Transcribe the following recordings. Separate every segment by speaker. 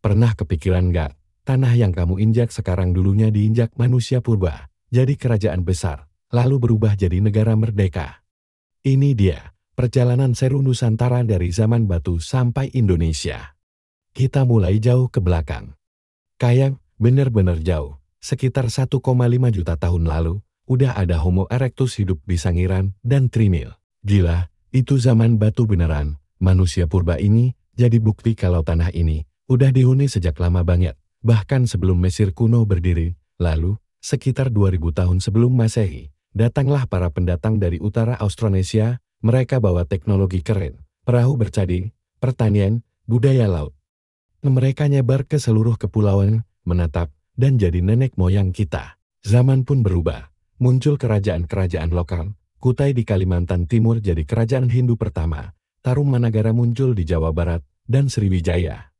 Speaker 1: Pernah kepikiran nggak, tanah yang kamu injak sekarang dulunya diinjak manusia purba, jadi kerajaan besar, lalu berubah jadi negara merdeka. Ini dia, perjalanan seru Nusantara dari zaman batu sampai Indonesia. Kita mulai jauh ke belakang. Kayak bener-bener jauh, sekitar 1,5 juta tahun lalu, udah ada Homo erectus hidup di Sangiran dan Trinil. Gila, itu zaman batu beneran. Manusia purba ini jadi bukti kalau tanah ini udah dihuni sejak lama banget, bahkan sebelum Mesir kuno berdiri. Lalu, sekitar 2000 tahun sebelum Masehi, datanglah para pendatang dari utara Austronesia. Mereka bawa teknologi keren, perahu bercadi, pertanian, budaya laut. Mereka nyebar ke seluruh kepulauan, menatap, dan jadi nenek moyang kita. Zaman pun berubah, muncul kerajaan-kerajaan lokal. Kutai di Kalimantan Timur jadi kerajaan Hindu pertama, Tarumanagara muncul di Jawa Barat, dan Sriwijaya.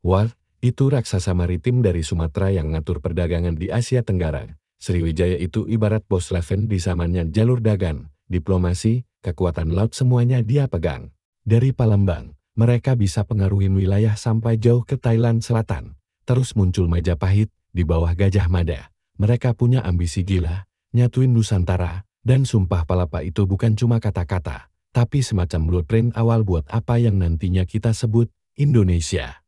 Speaker 1: Wah, itu raksasa maritim dari Sumatera yang ngatur perdagangan di Asia Tenggara. Sriwijaya itu ibarat bos Leven di zamannya jalur dagang, diplomasi, kekuatan laut semuanya dia pegang. Dari Palembang, mereka bisa pengaruhin wilayah sampai jauh ke Thailand Selatan. Terus muncul Majapahit, di bawah Gajah Mada. Mereka punya ambisi gila, nyatuin Nusantara, dan sumpah palapa itu bukan cuma kata-kata, tapi semacam blueprint awal buat apa yang nantinya kita sebut Indonesia.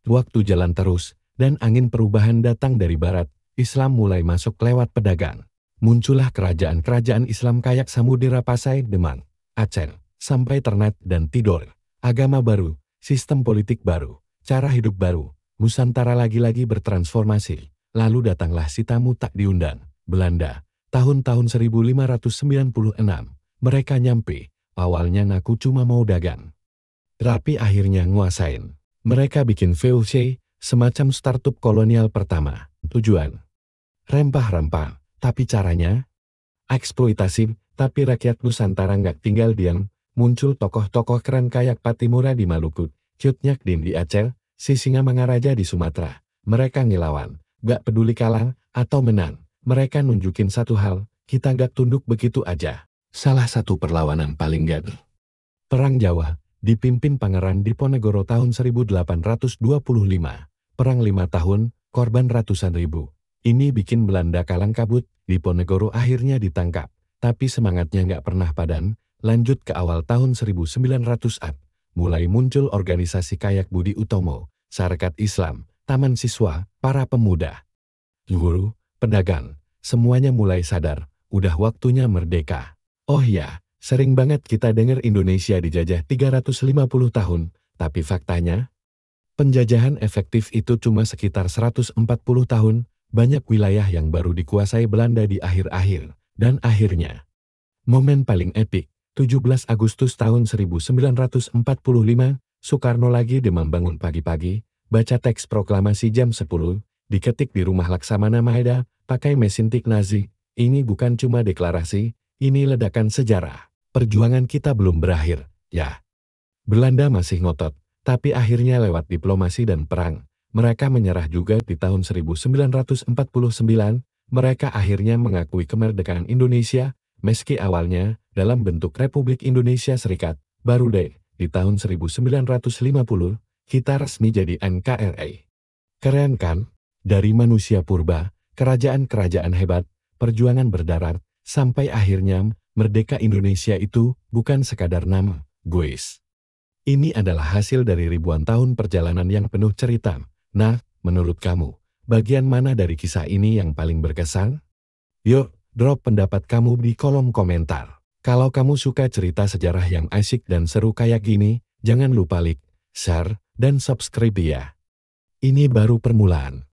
Speaker 1: Waktu jalan terus, dan angin perubahan datang dari barat, Islam mulai masuk lewat pedagang. Muncullah kerajaan-kerajaan Islam kayak Samudera Pasai, Demak, Aceh, sampai Ternate dan Tidore. Agama baru, sistem politik baru, cara hidup baru, Nusantara lagi-lagi bertransformasi. Lalu datanglah si tamu tak diundang, Belanda. Tahun-tahun 1596, mereka nyampe, awalnya ngaku cuma mau dagang. Tapi akhirnya nguasain. Mereka bikin VOC, semacam startup kolonial pertama. Tujuan rempah-rempah, tapi caranya eksploitasi. Tapi rakyat Nusantara nggak tinggal diam. Muncul tokoh-tokoh keren kayak Patimura di Maluku, Cut Nyak Dien di Aceh, si Singamangaraja di Sumatera. Mereka ngelawan, gak peduli kalah atau menang. Mereka nunjukin satu hal, kita gak tunduk begitu aja. Salah satu perlawanan paling gede, Perang Jawa, dipimpin Pangeran Diponegoro tahun 1825. Perang 5 tahun, korban ratusan ribu. Ini bikin Belanda kalang kabut, Diponegoro akhirnya ditangkap. Tapi semangatnya nggak pernah padam. Lanjut ke awal tahun 1900-an. Mulai muncul organisasi kayak Budi Utomo, Sarekat Islam, Taman Siswa, para pemuda, guru, pedagang, semuanya mulai sadar, udah waktunya merdeka. Oh ya, sering banget kita dengar Indonesia dijajah 350 tahun, tapi faktanya, penjajahan efektif itu cuma sekitar 140 tahun, banyak wilayah yang baru dikuasai Belanda di akhir-akhir, dan akhirnya, momen paling epik, 17 Agustus tahun 1945, Soekarno lagi demam bangun pagi-pagi, baca teks proklamasi jam 10, diketik di rumah Laksamana Maheda, pakai mesin tik Nazi. Ini bukan cuma deklarasi, ini ledakan sejarah. Perjuangan kita belum berakhir, ya. Belanda masih ngotot, tapi akhirnya lewat diplomasi dan perang, mereka menyerah juga di tahun 1949, mereka akhirnya mengakui kemerdekaan Indonesia, meski awalnya dalam bentuk Republik Indonesia Serikat, baru deh, di tahun 1950, kita resmi jadi NKRI. Keren kan? Dari manusia purba, kerajaan-kerajaan hebat, perjuangan berdarat, sampai akhirnya merdeka Indonesia itu bukan sekadar nama, guys. Ini adalah hasil dari ribuan tahun perjalanan yang penuh cerita. Nah, menurut kamu, bagian mana dari kisah ini yang paling berkesan? Yuk, drop pendapat kamu di kolom komentar. Kalau kamu suka cerita sejarah yang asik dan seru kayak gini, jangan lupa like, share, dan subscribe ya. Ini baru permulaan.